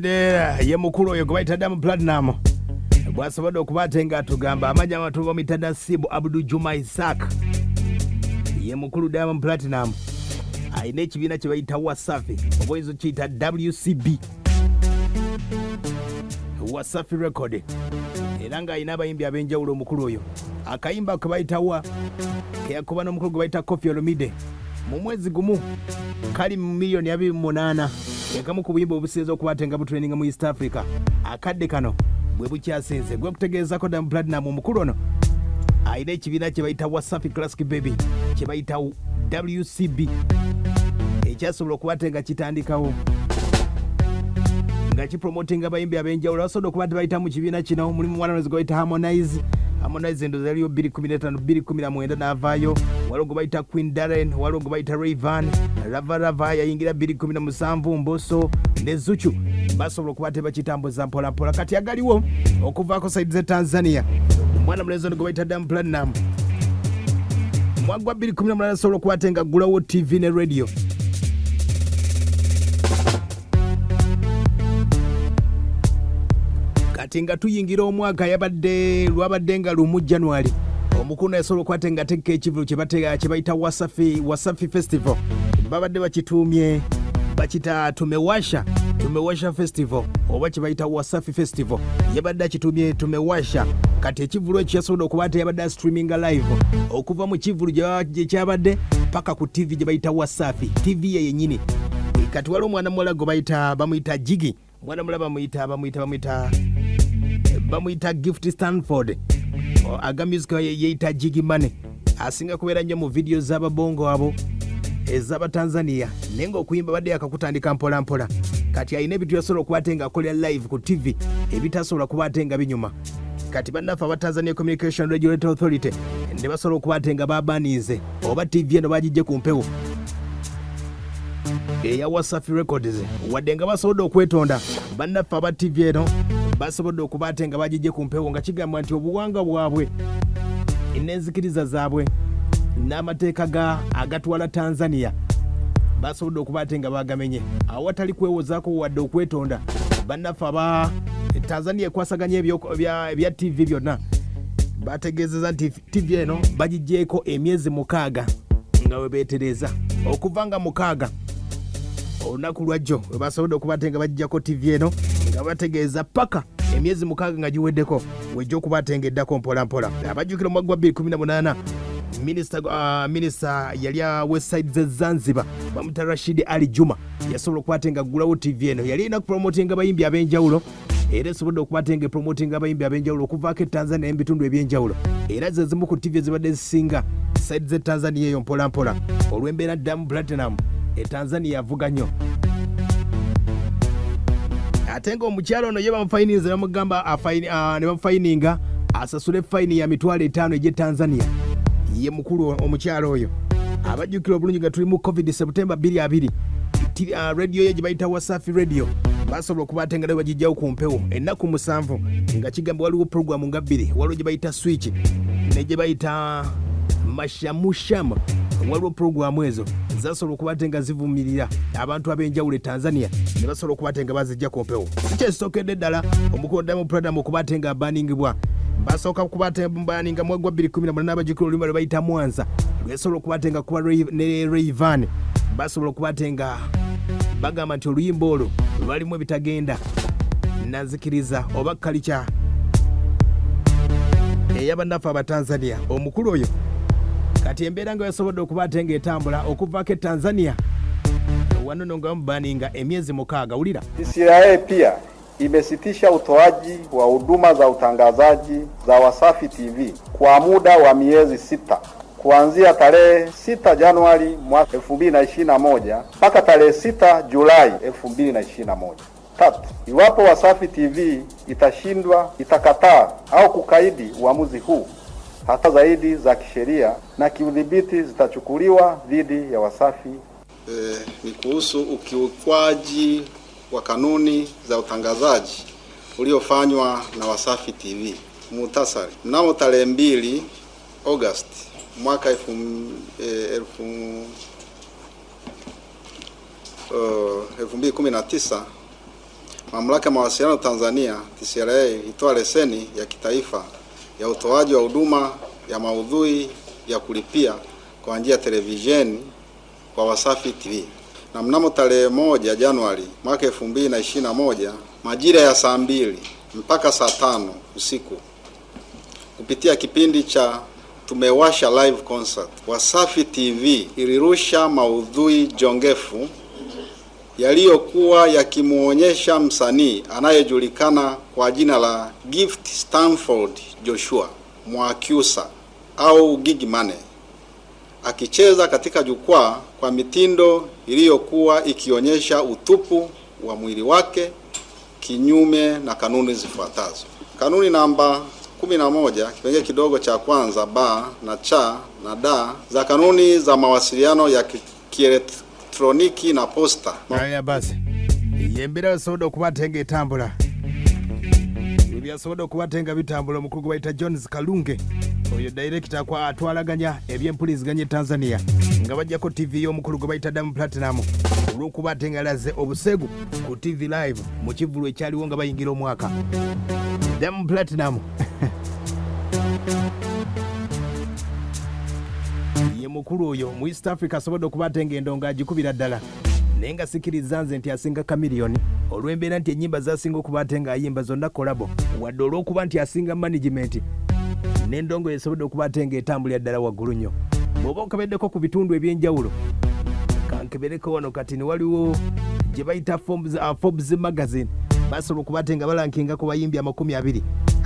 ye mukulu oyo gwe Diamond Platinum bwasobodde okubatenga atugamba amanya amatuba mitada sibu Abdul Juma Isaac ye mukulu Diamond Platinum ayina ekibiina kye bayita Wasafi oboyizo kiyita WCB Wasafi Record era nga ayina abayimbi ab'enjawulo omukulu oyo akayimba ke bayita wa keyakuba n'omukulu gwe bayita Koffi Olomide mu mwezi gumu kali mu miliyoni 28 ekamu ku buyimba obusinze okubatenga butraininga mu East Africa akadde kano bwe bukyasinze gwe kutegeezako Diamond Platinum omukulu ono ayina ekibiina kye bayita Wasafi Classic Baby kye bayita WCB ekyasobola okubatenga kitandikawo nga kipromotinga abayimbi ab'enjawulo abasobodde okuba bayita mu kibiina kino mulimu mwana wezi gwe bayita Harmonize endo zaliyo 2015 2019 n'avaayo waliwo gwe bayita Queen Darren waliwo gwe bayita Rayvan Rava yayingira 2017 Mbosso ne Zuchu basobola okuba tebakitambuza mpolampola kati agaliwo okuvaako saidi ze Tanzania mwana mulezi ono gwe bayita Diamond Platinum mwagwa 2018 asobola okubatenga gulawo TV ne radio kati nga tuyingira omwaka lwabadde nga lumu January omukulu yasobola okubatenga tekka ekivulu kye bayita Wasafi Festival babadde bakituumye bakita tumewasha festival oba kye bayita Wasafi Festival yabadde akituumye tumewasha kati ekivulu ekyo yasobola okuba yabadde streaming live okuva mu kivulu gye kyabadde paka ku TV gye bayita Wasafi TV ye yenyini kati waliwo omwana muwala gwe bamuyita Jigi mwana mulaba bamuyita Gift Stanford aga music yeita Gigymoney asinga kubeera nnyo mu video z'ababongo abo ez'aba Tanzania nenga okuyimba badde akakutandika mpola kati ayina ebintu yasobola okubatenga akolera live ku TV ebitasobola kubatenga binyuma kati bannaffe aba Tanzania Communication Regulatory Authority ne basobola okubatenga babanize oba TV eno bagijje ku mpewo eya Wasafi Records wadde nga basobodde okwetonda bannaffe aba TV eno basobodde okubatenga bagijje ku mpewo nga kigamba nti obuwanga bwabwe n'enzikiriza zaabwe n'amateeka agatwala Tanzania basobodde okubatenga bagamenye awatali kwewozaako wadde okwetonda bannaffe aba Tanzania ekwasaganya ebya TV byonna bategeezeza nti TV eno bagijjeeko emyezi 6 nga we beetereza okuva nga 6 olunaku lwajjo we basobodde okubatenga bagijjako TV eno nga bategeeza paka emyezi 6 nga giweddeko wejja okubatenga eddako mpolampola abajjukira omwaka gwa 2018 minisita yali westside ze Zanzibar bamuta Rashid Ali Juma yasobola okubatenga gulawo TV eno yali ina kupromotinga abayimbi ab'enjawulo era esobodde okubatenga promoting abayimbi ab'enjawulo okuvaako Tanzania n'ebitundu eby'enjawulo era ze zimu ku TV ezibadde zisinga side ze Tanzania eyo mpolampola olw'embeera Diamond Platinum Tanzania avuga nnyo ate nga omukyalo ono ye bamufayiniza bamugamba ne bamufayininga asasule fayini ya mitwalo 5 egy'e Tanzania ye mukulu omukyalo oyo abajjukira obulungi nga tuli mu COVID September 22 radio ye gye bayita Wasafi Radio basobola okubatenga ne bagijjawo ku mpewo ennaku 7 nga kigamba waliwo program nga 2 waliwo gye bayita Switch ne gye bayita Mashamushama waliwo program ezo zasobola okubatenga zivumirira abantu ab'enjawulo Tanzania ne basobola okubatenga bazijja ku mpewo sikyesokedde ddala omukulu Diamond Platinum okubatenga abaningibwa basooka okubatenga baninga mwezi gwa 2018 n'abajjukira olulimi lwe bayita Mwanza lwesobola okubatenga kuba ne Rayvan basobola okubatenga bagamba nti oluyimba olwo lwalimu ebitagenda nazikiriza oba kalicha eyabannaffe aba Tanzania omukulu oyo kati embeera nga yasobodde okubatenga etambula okuvaako Tanzania wanono nga baninga emyezi 6 ulira CIA pia imesitisha utoaji wa huduma za utangazaji za Wasafi TV kwa muda wa miezi 6 kuanzia tarehe 6 Januari mwaka 2021 mpaka tarehe 6 Julai 2021. Tatu, iwapo Wasafi TV itakataa au kukaidi uamuzi huu, hata zaidi za kisheria na kiudhibiti zitachukuliwa dhidi ya Wasafi. Ni kuhusu ukiukwaji wa kanuni za utangazaji uliofanywa na Wasafi TV. Muhtasari, mnamo tarehe 2 Agosti mwaka 2019 Mamlaka ya Mawasiliano Tanzania TCRA itoa leseni ya kitaifa ya utoaji wa huduma ya maudhui ya kulipia kwa njia ya televisheni kwa Wasafi TV. Na mnamo tarehe 1 Januari mwaka 2021 majira ya saa 2 mpaka saa 5 usiku kupitia kipindi cha Tumewasha live concert, Wasafi TV ilirusha maudhui jongefu yaliyokuwa yakimuonyesha msanii anayejulikana kwa jina la Gift Stanford Joshua Mwakyusa au Gigimane akicheza katika jukwaa kwa mitindo iliyokuwa ikionyesha utupu wa mwili wake kinyume na kanuni zifuatazo. Kanuni namba 11 kipengele kidogo cha kwanza ba na cha na da za kanuni za mawasiliano ya kielektroniki na posta. Haya basi. Yembera sodo kubatenga etambula. Bya sodo kubatenga bitambula mukuru gwaita Jones Kalunge. Oyo director kwa atwalaganya ebyempuliziganye Tanzania. Nga bajjako TV yo mukuru gwaita Diamond Platinum. Olukubatenga laze Busegu ku TV live mu kivulu ekyaliwo nga bayingira omwaka. Diamond Platinum. Ye mukuru oyo mu East Africa sobodo kubatenga endonga agikubira ddala. Nenga sikiriza nze nti asinga kamiliyoni olwembeera nti ennyimba zasinga okubatenga ayimba zonna kolabo wadde olw'okuba nti asinga management n'endongo esobodde okubatenga etambulira ddala waggulu nnyo. Bw'oba okabeddeko ku bitundu ebyenjawulo kankebereko wano kati ne waliwo gye bayita Forbes magazine basobola okubatenga balankinga ku bayimbi 20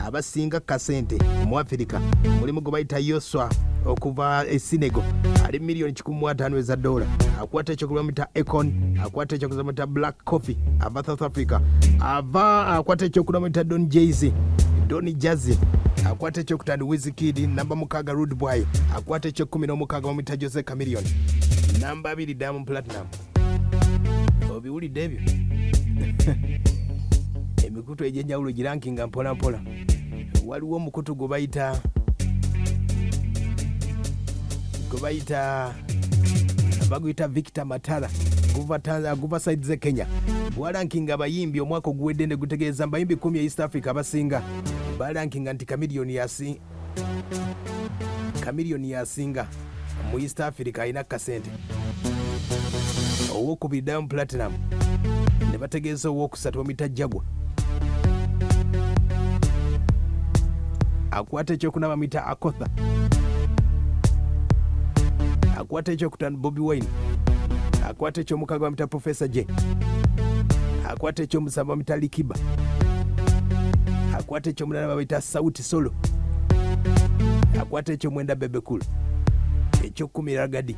abasinga kasente mu Africa. Mulimu gwe bayita Yoswa okuva Senegal ali $1,500,000 eza dola. Akwata ekyo kilomita Econ, akwata ekyo kilomita Black Coffee ava South Africa, akwata ekyo kilomita Don Jay-Z, Don Jazzy, akwata ekyo kutandi Wizkid, namba Mukaaga Rude Boy, akwata ekyo 16 omita Jose Chameleone, namba 2 Diamond Platinum. Obiwulidde ebyo? Emikutu egyenjawulo girankinga mpola mpola. Waliwo omukutu gwe bayita baguyita Victor Matara guva side ze Kenya. Bwalankinga abayimbi omwaka oguwedde ne gutegeeza bayimbi 10 East Africa abasinga balankinga nti Chameleone yasinga mu East Africa alina kasente. Owokubiri Diamond Platinum ne bategeeza owokusatu omita Jagwa akwata ekyokunaba mita Akotha, akwata ekyokutano Bobby Wine, akwata ekyomukaaga mita Professor J, akwata ekyomusamba mita Likiba, akwata ekyomulala mita Sauti Solo, akwata ekyomwenda Bebe Cool, ekyokumi Ragadi.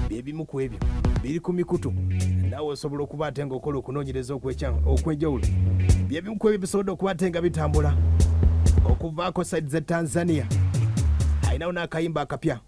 Byebimu ku ebyo biri ku mikutu naawe osobola okubatenga okola okunoonyereza okwenjawulo. Byebimu ku ebyo bisobodde okubatenga bitambula okuvaako side ze Tanzania. Ayinawo n'akayimba akapya